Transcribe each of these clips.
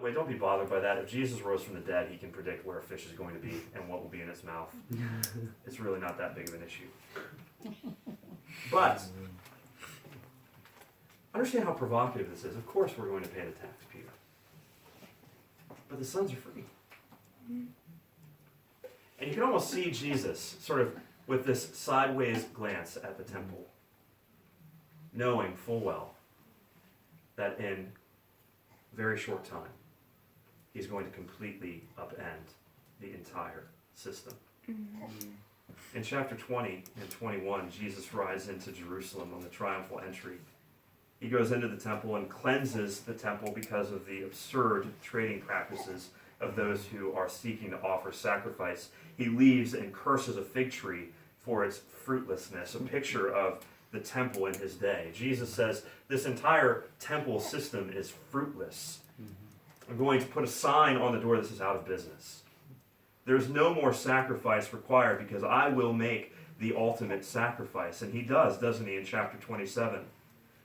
Wait, don't be bothered by that. If Jesus rose from the dead, he can predict where a fish is going to be and what will be in its mouth. It's really not that big of an issue. But understand how provocative this is. Of course we're going to pay the tax, Peter. But the sons are free. And you can almost see Jesus sort of with this sideways glance at the temple, knowing full well that in a very short time, he's going to completely upend the entire system. In chapter 20 and 21, Jesus rides into Jerusalem on the triumphal entry. He goes into the temple and cleanses the temple because of the absurd trading practices of those who are seeking to offer sacrifice. He leaves and curses a fig tree for its fruitlessness, a picture of the temple in his day. Jesus says, this entire temple system is fruitless. I'm going to put a sign on the door that says out of business. There's no more sacrifice required because I will make the ultimate sacrifice. And he does, doesn't he, in chapter 27.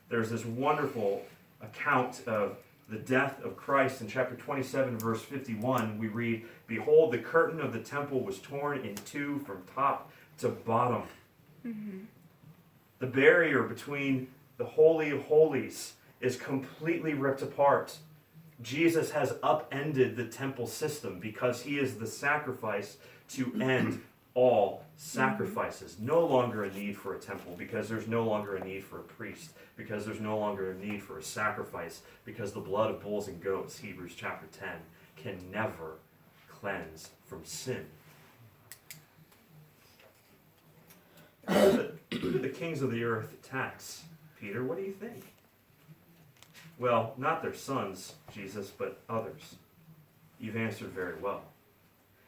There's this wonderful account of the death of Christ. In chapter 27, verse 51, we read, "Behold, the curtain of the temple was torn in two from top to bottom." The barrier between the Holy of Holies is completely ripped apart. Jesus has upended the temple system because he is the sacrifice to end all sacrifices. No longer a need for a temple because there's no longer a need for a priest, because there's no longer a need for a sacrifice, because the blood of bulls and goats, Hebrews chapter 10, can never cleanse from sin. Who did the kings of the earth tax? Peter, what do you think? Well, not their sons, Jesus, but others. You've answered very well.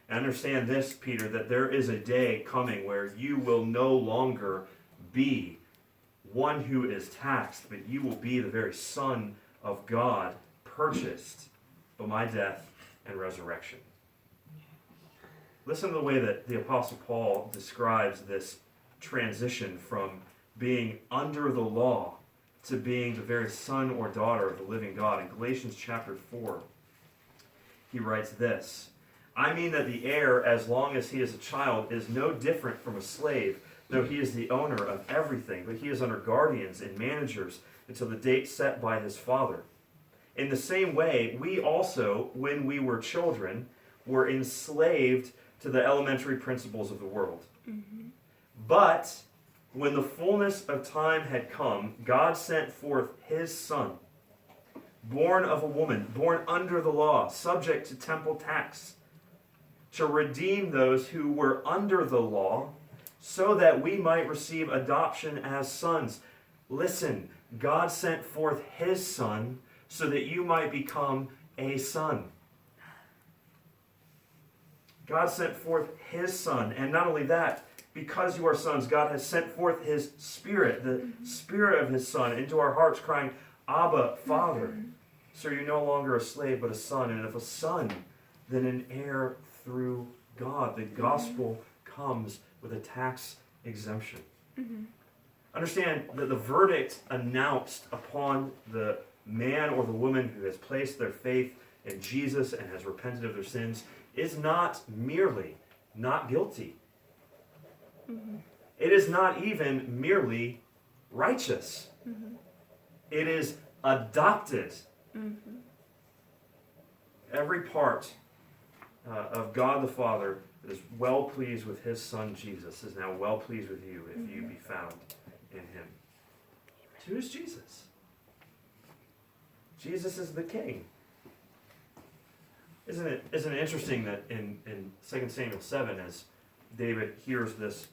And understand this, Peter, that there is a day coming where you will no longer be one who is taxed, but you will be the very Son of God, purchased by my death and resurrection. Listen to the way that the Apostle Paul describes this transition from being under the law to being the very son or daughter of the living God. In Galatians chapter 4, he writes this, "I mean that the heir, as long as he is a child, is no different from a slave, though he is the owner of everything, but he is under guardians and managers until the date set by his father. In the same way, we also, when we were children, were enslaved to the elementary principles of the world. But when the fullness of time had come, God sent forth his Son, born of a woman, born under the law, subject to temple tax, to redeem those who were under the law, so that we might receive adoption as sons." Listen, God sent forth his Son so that you might become a son. God sent forth his Son, and not only that, because you are sons, God has sent forth his Spirit, the Spirit of his Son, into our hearts, crying, "Abba, Father." So you're no longer a slave, but a son. And if a son, then an heir through God. The gospel comes with a tax exemption. Understand that the verdict announced upon the man or the woman who has placed their faith in Jesus and has repented of their sins is not merely not guilty. It is not even merely righteous. It is adopted. Every part of God the Father that is well pleased with his Son Jesus is now well pleased with you if you be found in him. Who is Jesus? Jesus is the King. Isn't it interesting that in 2 Samuel 7, as David hears this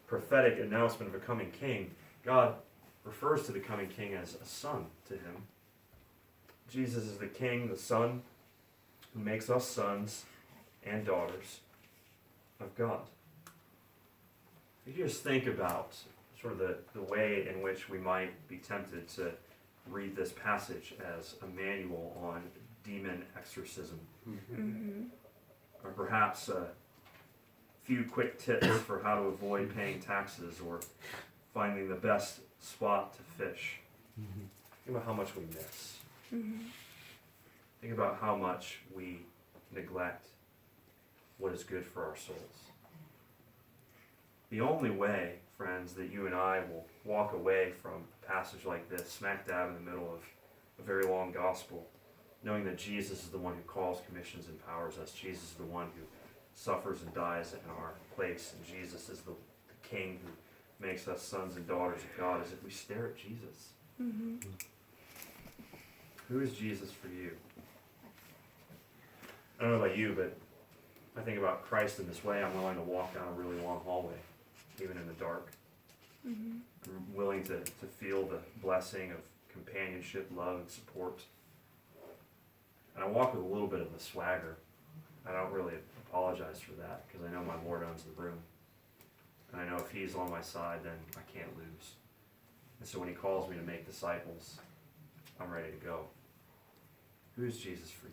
prophetic announcement of a coming king, God refers to the coming king as a son to him. Jesus is the King, the Son, who makes us sons and daughters of God. If you just think about sort of the way in which we might be tempted to read this passage as a manual on demon exorcism, or perhaps a few quick tips for how to avoid paying taxes or finding the best spot to fish. Think about how much we miss. Think Think about how much we neglect what is good for our souls. The only way, friends, that you and I will walk away from a passage like this, smack dab in the middle of a very long gospel, knowing that Jesus is the one who calls, commissions, and empowers us. Jesus is the one who suffers and dies in our place, and Jesus is the King who makes us sons and daughters of God, is if we stare at Jesus. Mm-hmm. Who is Jesus for you? I don't know about you, but I think about Christ in this way. I'm willing to walk down a really long hallway, even in the dark. Mm-hmm. I'm willing to feel the blessing of companionship, love, and support. And I walk with a little bit of a swagger. I don't really apologize for that, because I know my Lord owns the room. And I know if He's on my side, then I can't lose. And so when He calls me to make disciples, I'm ready to go. Who is Jesus for you?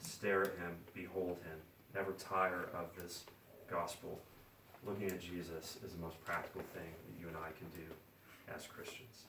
Stare at Him, behold Him. Never tire of this gospel. Looking at Jesus is the most practical thing that you and I can do as Christians.